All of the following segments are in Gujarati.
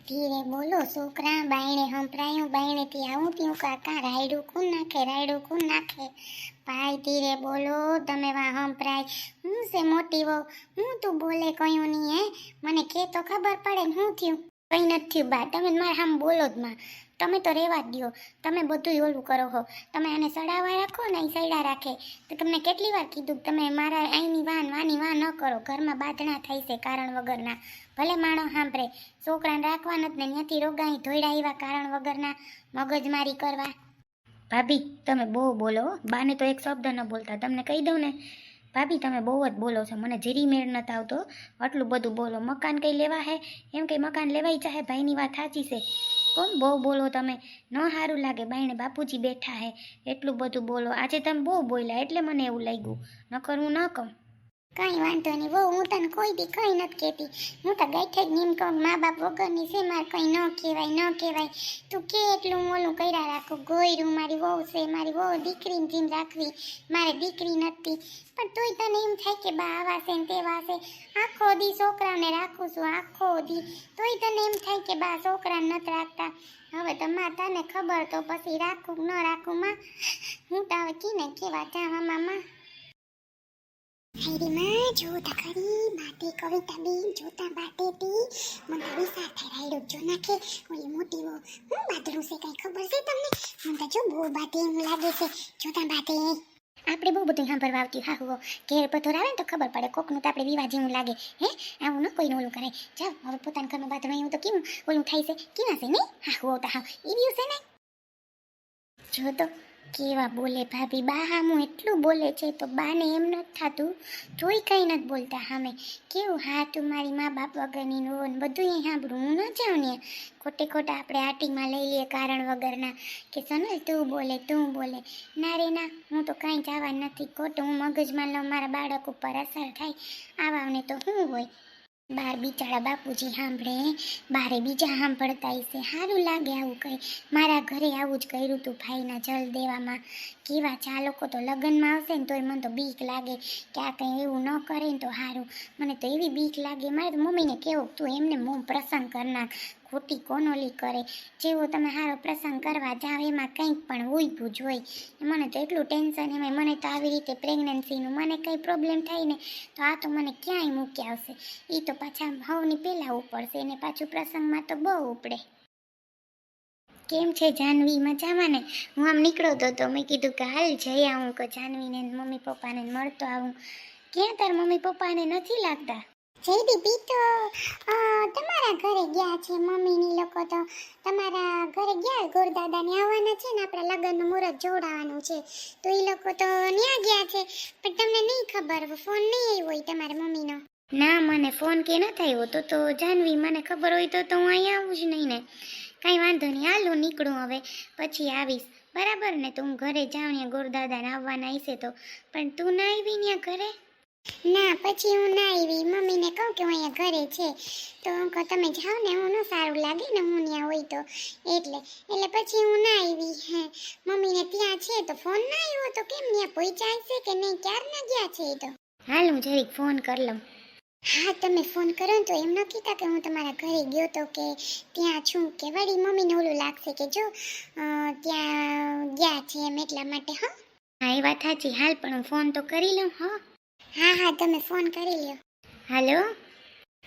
ધીરે બોલો છોકરા, બાયણે હંભરાયું, બાયણેથી આવું ત્યું કાકા, રાયડું કોણ નાખે, રાયડું કોણ નાખે. ભાઈ ધીરે બોલો, તમે વા હંભરાય. હું છે મોટી વહુ, હું તું બોલે કયું નહીં હે? મને કે તો ખબર પડે ને હું થયું. કંઈ નથી થયું બા, તમે મારા સામે બોલો જ માં. તમે તો રહેવા જ દો, તમે બધું ઓલું કરો હો. તમે આને સડાવા રાખો ને અહીં સડા રાખે. તો તમને કેટલી વાર કીધું તમે મારા અહીંની વાની વાન ન કરો. ઘરમાં બાધણા થાય છે કારણ વગરના. ભલે માણો સાંભળે, છોકરાને રાખવા નથી ને ત્યાંથી રોગાઈ ધોઈડા એવા કારણ વગરના મગજમારી કરવા. ભાભી તમે બહુ બોલો, બાને તો એક શબ્દ ન બોલતા. તમને કહી દઉં ને ભાભી, તમે બહુ જ બોલો છો. મને જીરી મેળ નથી આવતો, આટલું બધું બોલો. મકાન કંઈ લેવા હે એમ કંઈ મકાન લેવાય ચાહે, ભાઈની વાત સાચી છે. કોણ બહુ બોલો તમે, ન સારું લાગે. બાઈને બાપુજી બેઠા હે એટલું બધું બોલો. આજે તમે બહુ બોલ્યા એટલે મને એવું લાગ્યું, નકર હું ન કહું. કંઈ વાંધો નહીં બહુ, હું તને કોઈ દી કંઈ નથી કહેતી. હું તો ગઈઠે જ નીમ કહું, મા બાપ વગરની છે, મારે કંઈ ન કહેવાય ન કહેવાય. તું કે એટલું ઓલું કર્યા રાખું. ગોયરું મારી વહુ છે, મારી વહુ દીકરીને જેમ રાખવી. મારે દીકરી નથી પણ તોય તને એમ થાય કે બા આવા છે ને તેવા છે. આખો દી છોકરાને રાખું છું, આખો દી. તોય તને એમ થાય કે બા છોકરાને નથી રાખતા. હવે તો માં તને ખબર તો પછી રાખું ન રાખું માં. હું તો હવે કીને કેવા જાવા મામા. હાયરી માં જોતા ખરી બાતે કવિતા બેન જોતા બાતે તી મને વિચાર થાય રાયડો જો નાખે ઓલી મોટી વહુ. હું બાદરું છે કઈ ખબર છે તમને? મને તો જો બહુ બાતે એમ લાગે છે જોતા બાતે. આપણે બહુ બધું સાંભળવા આવતી હા હો. ઘેર પથોર આવે ને તો ખબર પડે. કોકનું તો આપણે વિવાહ જેવું લાગે. હે આવું ન કોઈને ઓલું કરાય. જાઓ હવે પોતાના ઘરમાં બાદરું એવું તો કેવું ઓલું થાય છે કેવા છે નહીં? હા હો તો હા એ વ્યૂ છે ને. જો તો કેવા બોલે ભાભી. બા હામું એટલું બોલે છે તો બાને એમ નથી થતું તોય કંઈ નથી બોલતા સામે. કેવું હા તું મારી મા બાપ વગરની નો ને બધું એ સાંભળું. હું ન જાઉં ને ખોટે ખોટા આપણે આટીમાં લઈ લઈએ કારણ વગરના કે સનલ તું બોલે. ના રે ના, હું તો કાંઈ જવા નથી. ખોટું હું મગજમાં લઉં, મારા બાળક ઉપર અસર થાય. આવાને તો શું હોય. બાર બિચારા બાપુજી સાંભળે, બારે બીજા સાંભળતા હશે. સારું લાગે આવું કંઈ. મારા ઘરે આવું જ કર્યું તું ભાઈના જલ દેવામાં. કેવા છે આ લોકો તો લગ્નમાં આવશે ને તોય મને તો બીક લાગે કે આ કંઈ એવું ન કરે ને તો સારું. મને તો એવી બીક લાગે. મારે તો મમ્મીને કેવું તું એમને મોં પ્રસંગ કરના ખોટી કોનોલી કરે. જેવો તમે સારો પ્રસંગ કરવા જાવ એમાં કંઈક પણ ઊભું જ હોય. મને તો એટલું ટેન્શન એમાં. મને તો આવી રીતે પ્રેગ્નન્સીનું મને કંઈ પ્રોબ્લેમ થાય ને તો આ તો મને ક્યાંય મૂકી આવશે. એ તો પાછા હવની પહેલાં ઉપડશે ને પાછું પ્રસંગમાં તો બહુ ઉપડે. કેમ છે જાનવી મજામાં ને? હું આમ નીકળતો તો મેં કીધું કે હાલ જઈ આવું કે જાનવીને મમ્મી પપ્પાને મળતો આવું. ક્યાં તાર મમ્મી પપ્પાને નથી લાગતા? જય દીદી તો તમારા ઘરે ગયા છે. મમ્મીની લોકો તો તમારા ઘરે ગયા. ગોરદાદાને આવવાના છે ને આપણા લગ્નનું મુહૂર્ત જોડાવાનું છે તો એ લોકો તો ત્યાં ગયા છે. પણ તમને નહીં ખબર, ફોન નહીં આવ્યો હોય તમારા મમ્મીનો? ના મને ફોન કે ન થયો તો જાનવી મને ખબર હોય તો હું અહીંયા આવું જ નહીં ને. કાંઈ વાંધો નહીં, હાલ હું નીકળું હવે, પછી આવીશ બરાબર ને? તો હું ઘરે જાઉં ત્યાં ગોરદાદાને આવવાના હશે તો. પણ તું ના આવી ત્યાં ઘરે? ના પછી હું ના આવી. મમ્મીને કહું કે હું અહીંયા ઘરે છે તો તમે જાઓ ને, હું ન સારું લાગે ને હું ત્યાં હોય તો એટલે પછી હું ના આવી. હે મમ્મીને ત્યાં છે તો ફોન ના આવ્યો તો કેમ ત્યાં પહોંચ્યા છે કે નહીં? ક્યારના ગયા છે એ તો? હાલ હું જરીક ફોન કરી લઉં. હા તમે ફોન કરો ને તો એમ ન કહેતા કે હું તમારા ઘરે ગયો તો કે ત્યાં છું કે વળી મમ્મીને ઓલું લાગશે કે જો ત્યાં ગયા છે એમ એટલા માટે. હા એ વાત સાચી. હાલ પણ હું ફોન તો કરી લઉં. હા તમે ફોન કરી લ્યો. હાલો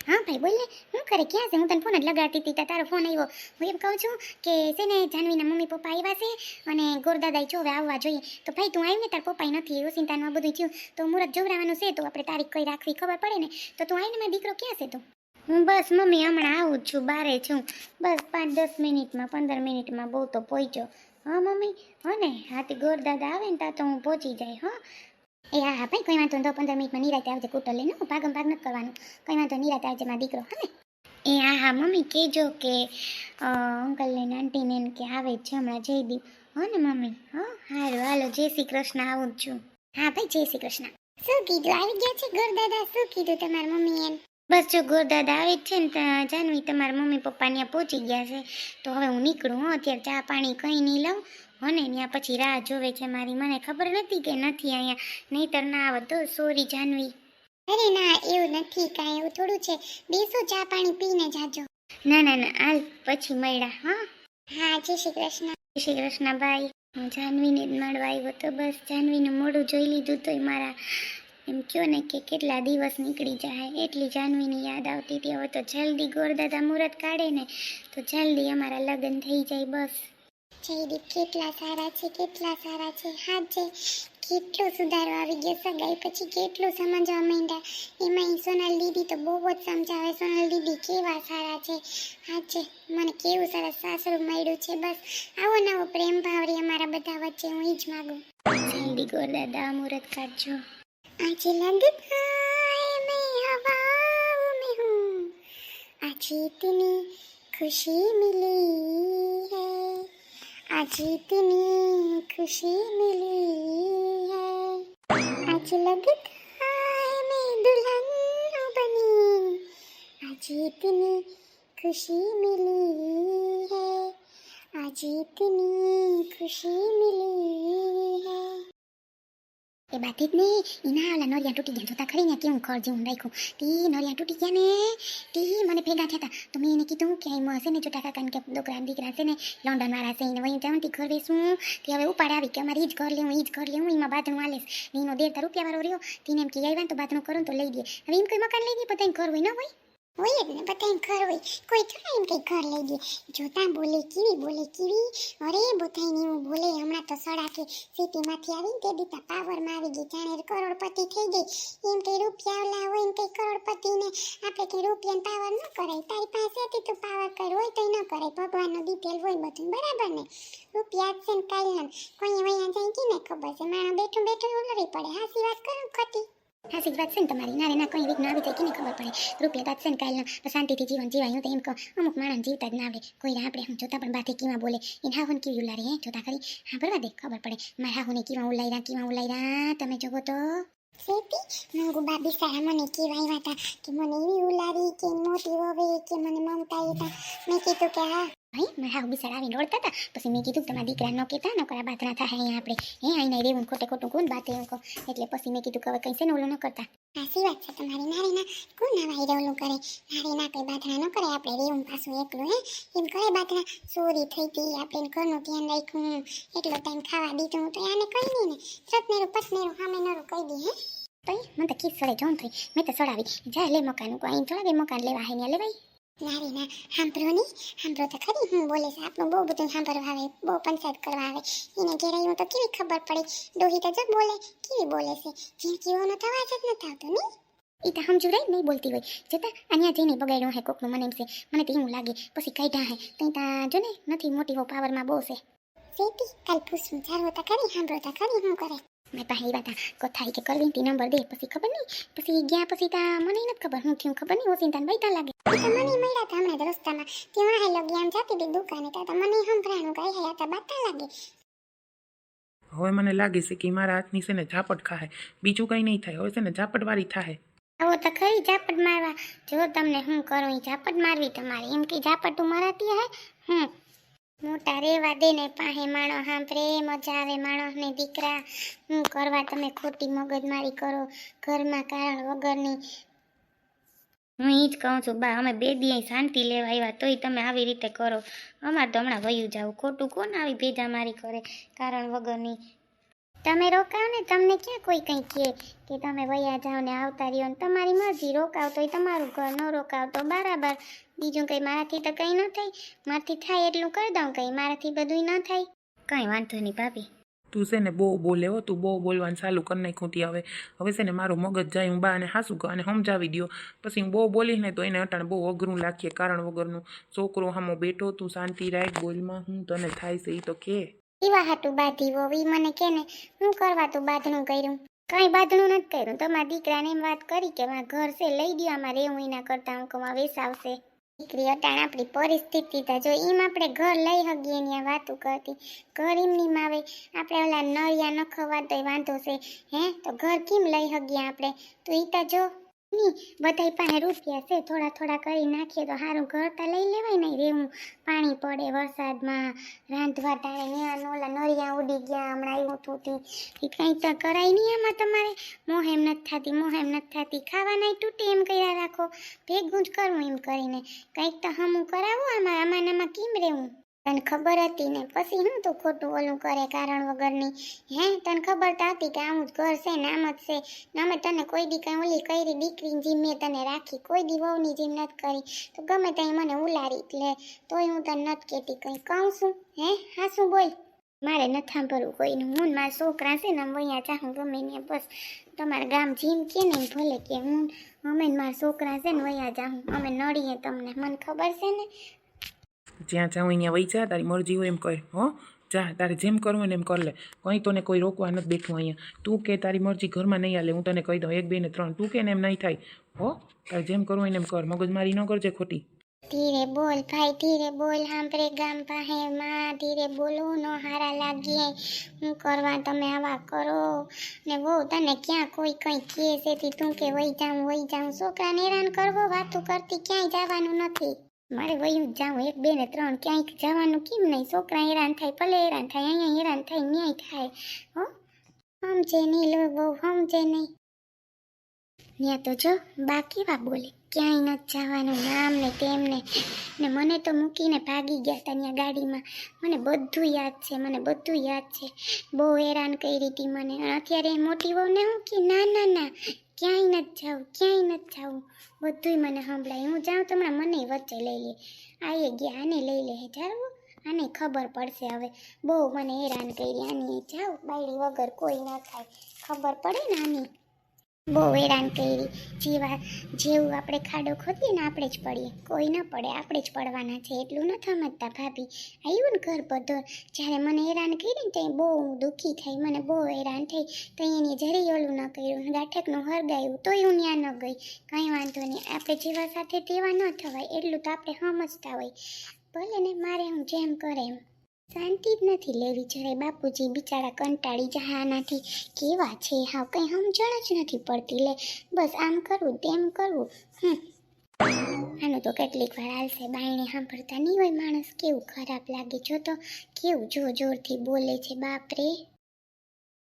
હા ભાઈ બોલ ને. હું કરે ક્યાં છે? હું તને ફોન જ લગાડતી હતી તારો ફોન આવ્યો. હું એમ કહું છું કે છે ને જાનવીના મમ્મી પપ્પા આવ્યા છે અને ગોરદાદાઈ જો હવે આવવા જોઈએ. તો ભાઈ તું આવી ને, તાર પપ્પાએ નથી ઓસિંતાનું બધું થયું તો મુહૂર્ત જોવડાવવાનું છે તો આપણે તારીખ કઈ રાખવી ખબર પડે ને. તો તું આવીને મારો દીકરો ક્યાં છે તું? હું બસ મમ્મી હમણાં આવું જ છું, બારે છું. બસ 5-10 મિનિટમાં 15 મિનિટમાં બહુ તો પહોંચ્યો. હા મમ્મી હા ને? હાથી ગોરદાદા આવે ને ત્યાં તો હું પહોંચી જાય. હા એ હા ભાઈ કંઈ વાંધો 15 મિનિટમાં નિરાતે આવજે. કૂટર લઈને ભાગ નથી કરવાનું. કંઈ વાંધો નિરાતે આવજે મારો દીકરો. હા ને? એ હા મમ્મી કહેજો કે અંકલને ને આંટીને કે આવે જ છે હમણાં જયદીપ. હા ને મમ્મી? હા સારું હાલો, જય શ્રી કૃષ્ણ. આવું જ છું. હા ભાઈ જય શ્રી કૃષ્ણ. શું કીધું? આવી ગયા છે ગોરદાદા? શું કીધું તમારા મમ્મી એમ? બસ જો ગોરદાદા આવે જ છે ને જાનવી તમારા મમ્મી પપ્પા ત્યાં પહોંચી ગયા છે તો હવે હું નીકળું. અત્યારે ચા પાણી કંઈ નહીં લઉં અને ત્યાં પછી રાહ જોવે છે મારી. મને ખબર નથી કે નથી અહીંયા, નહીતર ના આવે તો. સોરી જાનવી. અરે ના એવું નથી, કાંઈ એવું થોડું છે. બેસો ચા પાણી પીને જાજો. ના હાલ પછી મળ્યા. હા હા, જય શ્રી કૃષ્ણ. જય શ્રી કૃષ્ણ ભાઈ. હું જાનવીને જ મળવા આવ્યો તો બસ જાનવીનું મોઢું જોઈ લીધું તોય મારા એમ કયો ને કે કેટલા દિવસ નીકળી જાય એટલી જાનવીની યાદ આવતી હતી. હવે તો જલ્દી ગોરદાદા મુહૂર્ત કાઢે ને તો જલ્દી અમારા લગ્ન થઈ જાય બસ. જયદીપ કેટલા સારા છે, કેટલા સારા છે. હાજે કેટલો સુધારો આવી ગયો સગાઈ પછી, કેટલું સમજવા માંડ્યા. એમાં સોનલ દીદી તો બહુ જ સમજાવે. સોનલ દીદી કેવા સારા છે. હાજે મને કેવું સરસ સાસરું મળ્યું છે. બસ આવો નવો પ્રેમ ભાવ રે અમારા બધા વચ્ચે, હું ઈ જ માગું. જલ્દી ગોરદાદા મુહૂર્ત કાઢજો. आज लगता है मैं हवाओं में हूँ, आज इतनी खुशी मिली है, आज इतनी खुशी मिली है, आज लगता है मैं दुल्हन बनी, आज इतनी खुशी मिली है, आज इतनी खुशी मिली है. એ બાથી જ ને એના ઓલા નોરિયા તૂટી ગયા જોતા ખરી ને કેવું ખર જેવું રાખ્યું. તી નોરિયા તૂટી ગયા ને તી મને ભેગા થયા હતા તો મેં એને કીધું કે અહીં હશે ને ચોટા કાકાને કે છોકરા દીકરા છે ને લંડન વાળા છે એને વહી જાઉં તી ઘર વેસું તે હવે ઉપાડ આવી કે અમારે ઈ જ ઘર લેવું ઈ જ ઘર લેવું એમાં બાથરૂમ આલેસ ને એનો 1.5 રૂપિયા વાળો રહ્યો તેને એમ કે આવ્યા તો બાથરૂમ કરું તો લઈ દે. હવે એમ કોઈ મકાન લઈ દે બધાને ઘર હોય ન હોય જ ને, બધાને ઘર હોય. કોઈ થોડા એમ કઈ ઘર લઈ દે. જોતા બોલે કેવી અરે બધાને એવું બોલે. હમણાં તો સડા કે સિટીમાંથી આવીને તે દીતા પાવરમાં આવી ગઈ, જાણે કરોડપતિ થઈ ગઈ. એમ કઈ રૂપિયા ઓલા હોય ને કઈ કરોડપતિ ને આપણે કઈ રૂપિયા પાવર ન કરાય. તારી પાસે હતી તું પાવર કર હોય તો ન કરાય. ભગવાનનો દીધેલ હોય બધું બરાબર ને. રૂપિયા છે ને કાલ કોઈ વૈયા જાય કે ને ખબર છે. માણસ બેઠું બેઠું ઉલરી પડે. હાસી વાત કરું ખોટી. હાસી જ વાત છે ને તમારી. નારે ના કોઈ વિઘ્ન આવી જાય કે ખબર પડે. રૂપિયા છે ને કાલના શાંતિથી જીવન જીવાય. હું તો એમ કહું અમુક માણસ જીવતા જ ના આવડે. કોઈ આપણે હું જોતા પણ બાથી કીમાં બોલે એને હાહુને કેવી ઉલારી હે જોતા ખરી. હા બરવા દે ખબર પડે મારા હાહુને કીમાં ઉલાયરા તમે જોવો તો. સેતી મંગુ બાબી સારા મને કેવા આવ્યા હતા કે મને એવી ઉલારી કે મોટી વવે કે મને મમતા હતા. મેં કીધું કે હા ભાઈ મારા હાહુ બિચારા આવીને રોડતા હતા. પછી મેં કીધું તમારા દીકરા ન કહેતા નકરા બાતના થાય અહીંયા આપણે આઈને રેવું ખોટે ખોટું કોણ બાતે એમ કહો. એટલે પછી મેં કીધું કે હવે કંઈ છે ને ઓલું ન કરતા. સાચી વાત છે તમારી. નારીના કોણ આવા રેવલું કરે. નારીના કઈ બાધણા ન કરે. આપણે રેવું પાછું એકલું હે એમ કરે બાધણા. ચોરી થઈ હતી આપણે ઘરનું ધ્યાન રાખ્યું એટલો ટાઈમ ખાવા દીધું તો આને કઈ નહીં ને સતનેરું પતનેરું સામે નરું કહી દે. હે તઈ મને તો ખીસ સડે જોન થઈ. મેં તો સડાવી જા લે મકાન કોઈ અહીં થોડા મકાન લેવા હે ને લેવાય. નારીના સાંભળો તો ખરી હું બોલે છે. આપણું બહુ બધું સાંભળવા આવે, બહુ પંચાયત કરવા આવે. એને ઘેરાયું તો કેવી ખબર પડે. ડોહી તો જો બોલે કેવી બોલે છે. ઝીણકીઓનો તો અવાજ જ નથી આવતો નહીં. એ તો સમજુ રહી નહીં બોલતી હોય જતા અહીંયા જઈને બગાડ્યો હે કોકનું મને એમ છે. મને તો એવું લાગે પછી કાઢ્યા હે તઈ તા જો ને નથી મોટી હો પાવરમાં બહુ છે. સેતી કાલ પૂછું ચાલો તો ખરી સાંભળો તો ખરી હું કરે. મેં પાસે એવા તા કોથાઈ કે કરવી તી નંબર દે પછી ખબર નહીં. પછી ગયા પછી તા મને નથી ખબર હું થયું ખબર નહીં. ઓછી તાન બૈતા લાગે. એ તો મને મળ્યા હતા હમણાં રસ્તામાં. ત્યાં હેલો ગયા જતી હતી દુકાને તો મને સંભળાણું કઈ હે હતા બાતા લાગે. હવે મને લાગે છે કે મારા હાથની છે ને ઝાપટ ખાહે. બીજું કંઈ નહીં થાય. હવે છે ને ઝાપટવાળી થાહે. આવો તો ખરી ઝાપટ મારવા. જો તમને હું કરું એ ઝાપટ મારવી તમારે એમ કે ઝાપટ તું મારાતી હે. મોટા રેવા દે ને પાસે માણો સાંભળે મજા આવે માણસને દીકરા. હું કરવા તમે ખોટી મગજમારી કરો ઘરમાં કારણ વગરની. હું એ જ કહું છું બા અમે 2 દી શાંતિ લેવા આવ્યા તોય તમે આવી રીતે કરો. અમારે તો હમણાં વયું જાવ ખોટું કોણ આવી ભેજામારી કરે કારણ વગરની. તમે રોકાવ ને તમને ક્યાં કોઈ કંઈ કહે કે તમે વયા જાઓ ને આવતા રહ્યો ને તમારી મરજી. રોકાવ તોય તમારું ઘર, ન રોકાવ તો બરાબર. બીજું કંઈ મારાથી તો કંઈ ન થાય. મારાથી થાય એટલું કરી દઉં. કંઈ મારાથી બધું ન થાય. કંઈ વાંધો નહીં ભાભી. તું છે ને બહુ બોલે હો. તું બહુ બોલવાનું ચાલુ કરી નાખ્યું તી. હવે છે ને મારું મગજ જાય. હું બાને હાસું કહું અને સમજાવી દો. પછી હું બહુ બોલીશ ને તો એને અટાણે બહુ અઘરું લાગીએ કારણ વગરનું. છોકરો હામો બેઠો તું શાંતિ રાખ બોલમાં હું તને થાય છે એ તો કે. એવા હાટું બાધી વહુ ઈ મને કે ને હું કરવા તું બાંધણું કર્યું. કંઈ બાંધણું નથી કર્યું. તમારા દીકરાને એમ વાત કરી કે મારા ઘર છે લઈ દો આમાં રેવું એના કરતાં હું કહું વેસાવશે. દીકરી અટાણ આપણી પરિસ્થિતિ તો જો એમ આપણે ઘર લઈ શકીએ એની આ વાતું કરતી. ઘર એમની આવે આપણે ઓલા નળિયા ન ખવાતો વાંધો છે હે તો ઘર કેમ લઈ શકીએ આપણે. તો એ તો જો નહીં બધાય પાસે રૂપિયા છે, થોડા થોડા કરી નાખીએ તો સારું, ઘર તો લઈ લેવાય નહીં રેવું, પાણી પડે વરસાદમાં, રાંધવા ટાણે ત્યાં ઓલા નરિયા ઉડી ગયા, હમણાં આવ્યું હતું તે કંઈ તો કરાય નહીં આમાં તમારે, મોહેમ નથી થતી, ખાવાનાય તૂટે એમ કર્યા રાખો, ભેગું જ કરવું એમ કરીને, કંઈક તો હમું કરાવું આમાં કેમ રહેવું. તને ખબર હતી ને પછી હું તો ખોટું ઓલું કરે કારણ વગરની, હે તને ખબર તો હતી કે આવું જ ઘર છે ને આમ જ છે ને, અમે તને કોઈ દી કાંઈ ઓલી કરી દીકરીની જેમ મેં તને રાખી, કોઈ દી વહુની જેમ નથી કરી, તો ગમે ત્યાં મને ઉલારી એટલે તોય હું તને નથી કહેતી કંઈ કહું છું, હે હા શું બોલ. મારે નથી સાંભળવું કોઈનું, હું ને મારા છોકરા છે ને આમ વઅહીંયા ચાહું ગમે ને બસ, તમારા ગામ જેમ કે ને એમ ભલે કે હું અમે ને મારા છોકરા છે ને વયા જાઉં, અમે નડીએ તમને, મને ખબર છે ને. જ્યાં જાઉં અહીંયા વહી જા, તારી મરજી હોય એમ કહે. હો જા, તારે જેમ કરવું હોય ને એમ કર લે, કંઈ તને કોઈ રોકવા નથી બેઠું અહીંયા. તું કે તારી મરજી ઘરમાં નહીં હાલે, હું તને કહી દઉં 1 2 ને 3, તું કે ને એમ નહીં થાય. હો તારે જેમ કરવું હોય ને એમ કર, મગજમારી ન કરજે ખોટી. ધીરે બોલ ભાઈ, ધીરે બોલ, સાંભળે ગામ પાસે માં, ધીરે બોલો ન હારા લાગીએ, હું કરવા તમે આવા કરો ને બહુ તને ક્યાં કોઈ કંઈ કહે છે તું કે વહી જાઉં, છોકરાને હેરાન કરવો, વાતું કરતી ક્યાંય જવાનું નથી. મારે વયું જ જાઉં 1 2 ને 3, ક્યાંય જવાનું કેમ નહીં, છોકરા હેરાન થાય ભલે હેરાન થાય, અહીંયા હેરાન થાય ન્યાય થાય. હો સમજે નહીં લો બહુ, સમજે નહીં. ત્યાં તો જો બા કેવા બોલે, ક્યાંય નથી જવાનું નામ ને તેમને, ને મને તો મૂકીને ભાગી ગયા હતા ત્યાં ગાડીમાં, મને બધું યાદ છે, બહુ હેરાન કરી હતી મને. અને અત્યારે મોટી વહુને હું કે ના ક્યાંય નથી જાવું, બધુંય મને સંભળાય, હું જાઉં તો હમણાં મને વચ્ચે લઈ લે, આઈએ ગયા આને લઈ લે જાવું, આને ખબર પડશે હવે, બહુ મને હેરાન કરી, આની જાઉં બાયડી વગર કોઈ ન થાય, ખબર પડે ને આની, બહુ હેરાન કરી, જેવું આપણે ખાડો ખોદીએ ને આપણે જ પડીએ, કોઈ ન પડે, આપણે જ પડવાના છે, એટલું ન સમજતા ભાભી. આવ્યું ને ઘર બધો, જ્યારે મને હેરાન કરી ને ત્યાં બહુ દુઃખી થઈ, મને બહુ હેરાન થઈ, તો એની જરી ઓલું ન કર્યું, ગાંઠકનું હરગાયું તોય હું ત્યાં ન ગઈ, કાંઈ વાંધો નહીં, આપણે જેવા સાથે તેવા ન થવાય એટલું તો આપણે સમજતા હોય, ભલે ને મારે હું જેમ કરે એમ, શાંતિ જ નથી લેવી જરાય. બાપુજી બિચારા કંટાળી જાય આનાથી, કેવા છે હાવ કંઈ સમજણ જ નથી પડતી, લે બસ આમ કરવું તેમ કરવું. આનું તો કેટલીક વાર હાલશે, બાયણે સાંભળતા નહીં હોય માણસ, કેવું ખરાબ લાગે, જો તો કેવું જોરથી બોલે છે, બાપ રે.